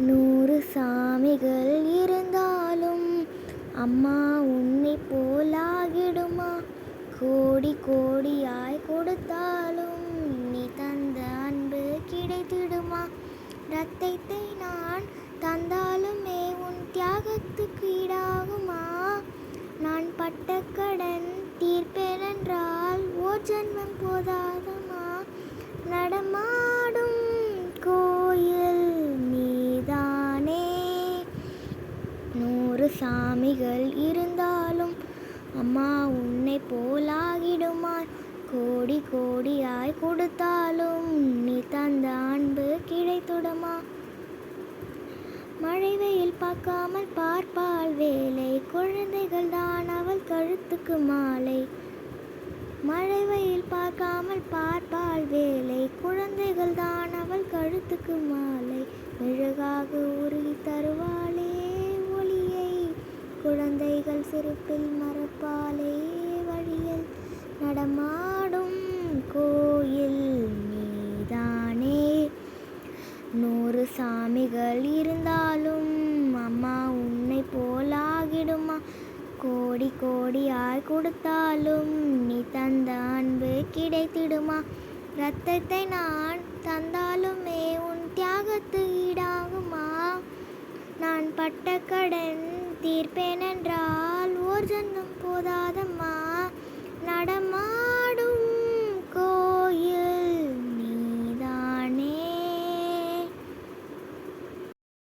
100 சாமிகள் இருந்தாலும் அம்மா உன்னை போலாகிடுமா? கோடி கோடியாய் கொடுத்தாலும் நீ தந்த அன்பு கிடைத்திடுமா? ரத்தத்தை நான் தந்தாலுமே உன் தியாகத்துக்கு ஈடாகுமா? நான் பட்ட கடன் தீர்ப்பேனென்றால் ஓர் ஜன்மம் போதாதமா? நடமாடும் கோயில் நீதானே. 100 சாமிகள் இருந்தாலும் அம்மா உன்னை போலாகிடுமா? கோடி கோடியாய் கொடுத்தாலும் நீ தந்த அன்பு கிடைத்திடுமா? மழை வெயில் பார்க்காமல் பார்ப்பாள் வேலை, குழந்தைகள் தான் அவள் கழுத்துக்கு மாலை. மழை வெயில் பார்க்காமல் பார்ப்பாள் வேலை, குழந்தைகள் தான் அவள் கழுத்துக்கு மாலை. மெழுகாக உருகி தருவாளே ஒளியை, குழந்தைகள் சிரிப்பில் மறப்பாளே வழியில். நடமாடும் கோயில் நீதானே. 100 சாமிகள் இருந்தாலும் அம்மா உன்னை போலாகிடுமா? கோடி கோடியாய் கொடுத்தாலும் நீ தந்த அன்பு கிடைத்திடுமா? ரத்தத்தை நான் தந்தாலுமே உன் தியாகத்து ஈடாகுமா? நான் பட்ட கடன் தீர்ப்பேனென்றால் ஓர் ஜன்மம் போதாதம்மா? நடமா